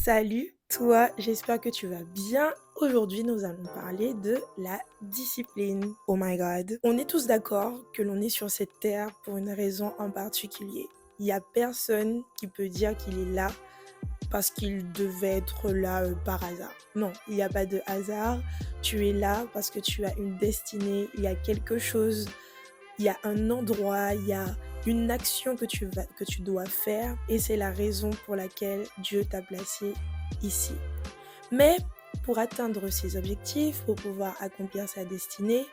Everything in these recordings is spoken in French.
Salut toi, j'espère que tu vas bien. Aujourd'hui, nous allons parler de la discipline. Oh my god. On est tous d'accord que l'on est sur cette terre pour une raison en particulier. Il n'y a personne qui peut dire qu'il est là parce qu'il devait être là par hasard. Non, il n'y a pas de hasard. Tu es là parce que tu as une destinée, il y a quelque chose, il y a un endroit, il y a une action que tu dois faire et c'est la raison pour laquelle Dieu t'a placé ici. Mais pour atteindre ses objectifs, pour pouvoir accomplir sa destinée,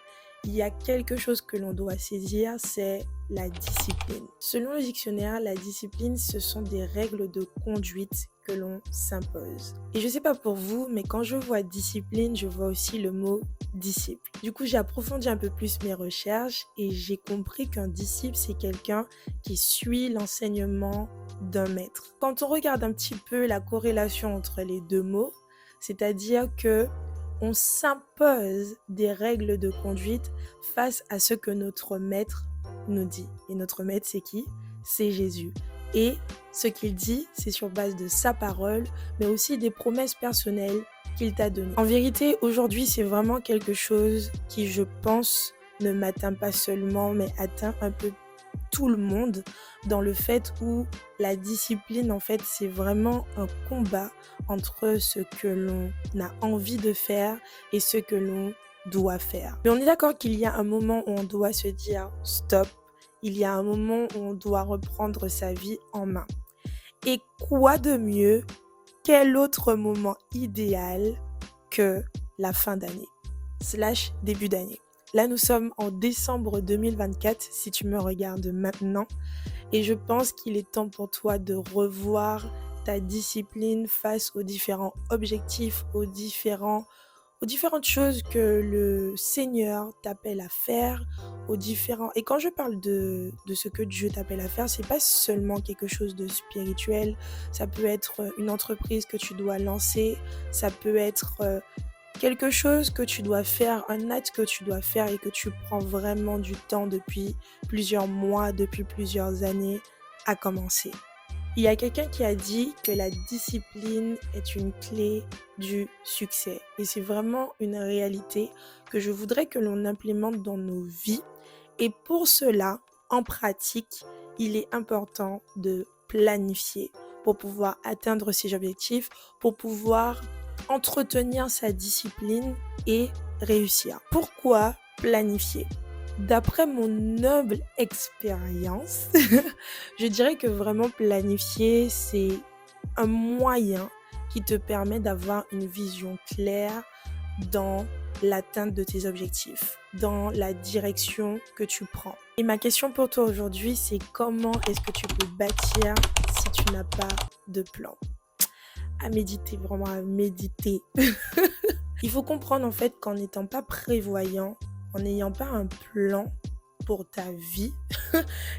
il y a quelque chose que l'on doit saisir, c'est la discipline. Selon le dictionnaire, la discipline, ce sont des règles de conduite que l'on s'impose. Et je sais pas pour vous, mais quand je vois discipline, je vois aussi le mot disciple. Du coup, j'ai approfondi un peu plus mes recherches et j'ai compris qu'un disciple, c'est quelqu'un qui suit l'enseignement d'un maître. Quand on regarde un petit peu la corrélation entre les deux mots, c'est-à-dire que on s'impose des règles de conduite face à ce que notre maître nous dit. Et notre maître, c'est qui? C'est Jésus. Et ce qu'il dit, c'est sur base de sa parole, mais aussi des promesses personnelles qu'il t'a données. En vérité, aujourd'hui, c'est vraiment quelque chose qui, je pense, ne m'atteint pas seulement, mais atteint un peu tout le monde dans le fait où la discipline, en fait, c'est vraiment un combat entre ce que l'on a envie de faire et ce que l'on doit faire. Mais on est d'accord qu'il y a un moment où on doit se dire stop, il y a un moment où on doit reprendre sa vie en main. Et quoi de mieux, quel autre moment idéal que la fin d'année, / début d'année. Là, nous sommes en décembre 2024, si tu me regardes maintenant. Et je pense qu'il est temps pour toi de revoir ta discipline face aux différents objectifs, aux différentes choses que le Seigneur t'appelle à faire, aux différents... Et quand je parle de ce que Dieu t'appelle à faire, c'est pas seulement quelque chose de spirituel. Ça peut être une entreprise que tu dois lancer, ça peut être quelque chose que tu dois faire, un acte que tu dois faire et que tu prends vraiment du temps depuis plusieurs mois, depuis plusieurs années à commencer. Il y a quelqu'un qui a dit que la discipline est une clé du succès. Et c'est vraiment une réalité que je voudrais que l'on implémente dans nos vies. Et pour cela, en pratique, il est important de planifier pour pouvoir atteindre ses objectifs, pour pouvoir entretenir sa discipline et réussir. Pourquoi planifier? D'après mon humble expérience, je dirais que vraiment planifier, c'est un moyen qui te permet d'avoir une vision claire dans l'atteinte de tes objectifs, dans la direction que tu prends. Et ma question pour toi aujourd'hui, c'est comment est-ce que tu peux bâtir si tu n'as pas de plan? À méditer, vraiment à méditer. Il faut comprendre en fait qu'en n'étant pas prévoyant, en n'ayant pas un plan pour ta vie,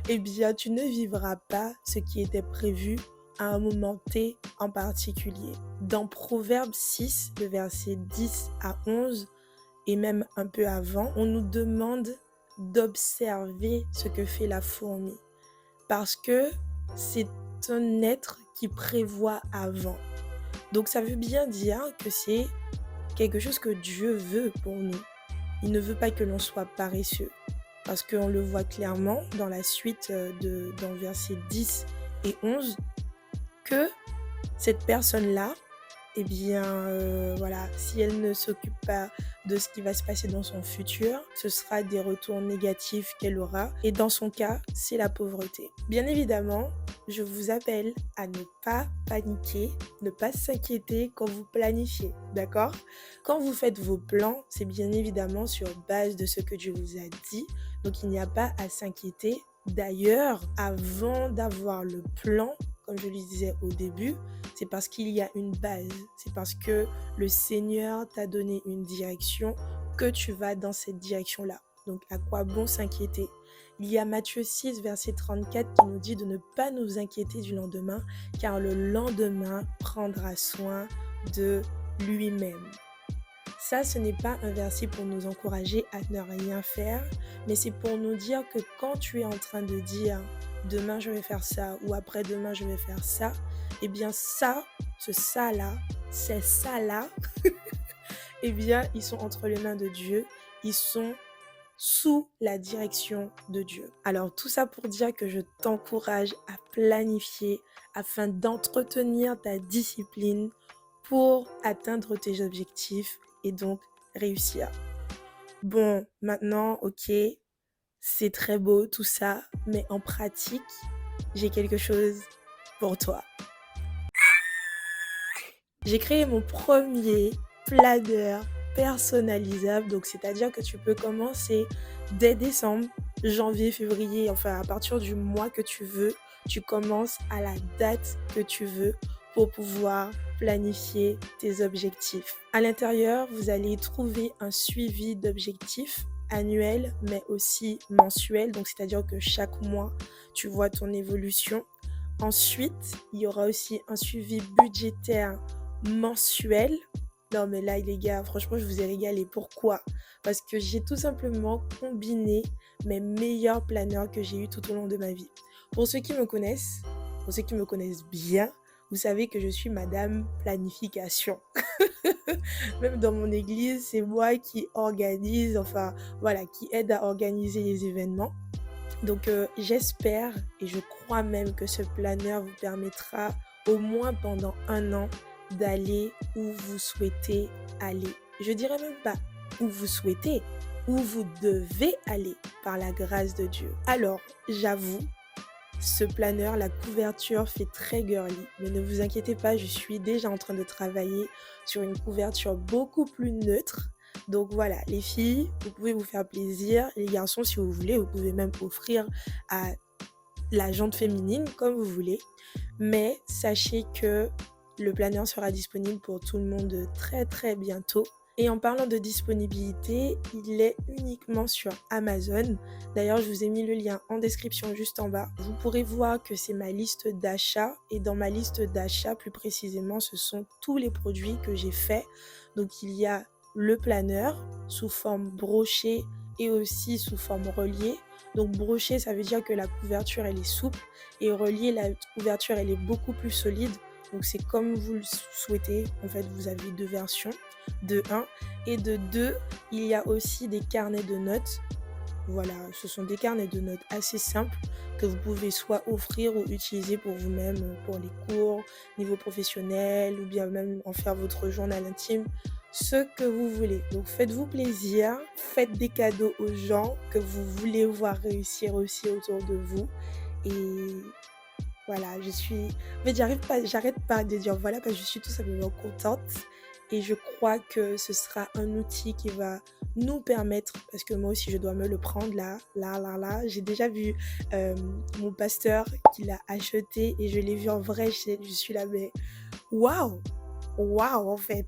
eh bien tu ne vivras pas ce qui était prévu à un moment T en particulier. Dans Proverbe 6, le verset 10 à 11, et même un peu avant, on nous demande d'observer ce que fait la fourmi. Parce que c'est un être qui prévoit avant. Donc ça veut bien dire que c'est quelque chose que Dieu veut pour nous. Il ne veut pas que l'on soit paresseux. Parce qu'on le voit clairement dans la suite dans versets 10 et 11, que cette personne-là, eh bien, voilà, si elle ne s'occupe pas de ce qui va se passer dans son futur, ce sera des retours négatifs qu'elle aura. Et dans son cas, c'est la pauvreté. Bien évidemment, je vous appelle à ne pas paniquer, ne pas s'inquiéter quand vous planifiez, d'accord? Quand vous faites vos plans, c'est bien évidemment sur base de ce que Dieu vous a dit. Donc, il n'y a pas à s'inquiéter. D'ailleurs, avant d'avoir le plan, comme je le disais au début, c'est parce qu'il y a une base. C'est parce que le Seigneur t'a donné une direction que tu vas dans cette direction-là. Donc, à quoi bon s'inquiéter? Il y a Matthieu 6, verset 34 qui nous dit de ne pas nous inquiéter du lendemain, car le lendemain prendra soin de lui-même. Ça, ce n'est pas un verset pour nous encourager à ne rien faire, mais c'est pour nous dire que quand tu es en train de dire demain je vais faire ça ou après-demain je vais faire ça, eh bien ça, ce ça-là, ces ça-là, eh bien ils sont entre les mains de Dieu, ils sont sous la direction de Dieu. Alors tout ça pour dire que je t'encourage à planifier afin d'entretenir ta discipline pour atteindre tes objectifs et donc réussir. Bon, maintenant, ok, c'est très beau tout ça, mais en pratique, j'ai quelque chose pour toi. J'ai créé mon premier planeur personnalisable, donc c'est-à-dire que tu peux commencer dès décembre, janvier, février, enfin à partir du mois que tu veux, tu commences à la date que tu veux pour pouvoir planifier tes objectifs. À l'intérieur, vous allez trouver un suivi d'objectifs annuel, mais aussi mensuel, donc c'est-à-dire que chaque mois, tu vois ton évolution. Ensuite, il y aura aussi un suivi budgétaire mensuel. Non mais là les gars, franchement je vous ai régalé. Pourquoi? Parce que j'ai tout simplement combiné mes meilleurs planeurs que j'ai eu tout au long de ma vie. Pour ceux qui me connaissent, pour ceux qui me connaissent bien, vous savez que je suis Madame Planification. Même dans mon église, c'est moi qui organise, enfin voilà, qui aide à organiser les événements. Donc j'espère et je crois même que ce planeur vous permettra au moins pendant 1 an d'aller où vous souhaitez aller. Je dirais même pas où vous souhaitez, où vous devez aller par la grâce de Dieu. Alors, j'avoue, ce planeur, la couverture fait très girly, mais ne vous inquiétez pas, je suis déjà en train de travailler sur une couverture beaucoup plus neutre. Donc voilà, les filles, vous pouvez vous faire plaisir. Les garçons, si vous voulez, vous pouvez même offrir à la jante féminine comme vous voulez. Mais sachez que le planeur sera disponible pour tout le monde très très bientôt. Et en parlant de disponibilité, il est uniquement sur Amazon. D'ailleurs, je vous ai mis le lien en description juste en bas. Vous pourrez voir que c'est ma liste d'achat. Et dans ma liste d'achat, plus précisément, ce sont tous les produits que j'ai faits. Donc, il y a le planeur sous forme brochée et aussi sous forme reliée. Donc, brochée, ça veut dire que la couverture, elle est souple. Et reliée, la couverture, elle est beaucoup plus solide. Donc, c'est comme vous le souhaitez. En fait, vous avez 2 versions. De 1 et de 2, il y a aussi des carnets de notes. Voilà, ce sont des carnets de notes assez simples que vous pouvez soit offrir ou utiliser pour vous-même pour les cours, niveau professionnel ou bien même en faire votre journal intime, ce que vous voulez. Donc faites-vous plaisir, faites des cadeaux aux gens que vous voulez voir réussir aussi autour de vous. Et voilà, en fait, j'arrête pas de dire voilà parce que je suis tout simplement contente. Et je crois que ce sera un outil qui va nous permettre, parce que moi aussi je dois me le prendre là. J'ai déjà vu mon pasteur qui l'a acheté et je l'ai vu en vrai, je suis là, mais waouh en fait.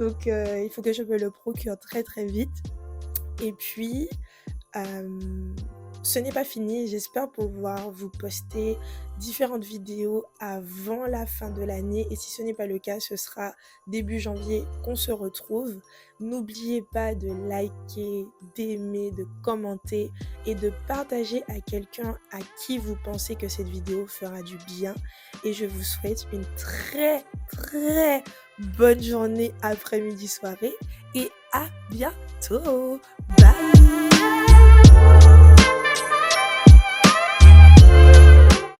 Donc il faut que je me le procure très très vite. Et puis, ce n'est pas fini, j'espère pouvoir vous poster différentes vidéos avant la fin de l'année et si ce n'est pas le cas, ce sera début janvier qu'on se retrouve. N'oubliez pas de liker, d'aimer, de commenter et de partager à quelqu'un à qui vous pensez que cette vidéo fera du bien. Et je vous souhaite une très très bonne journée, après-midi, soirée et à bientôt. Bye!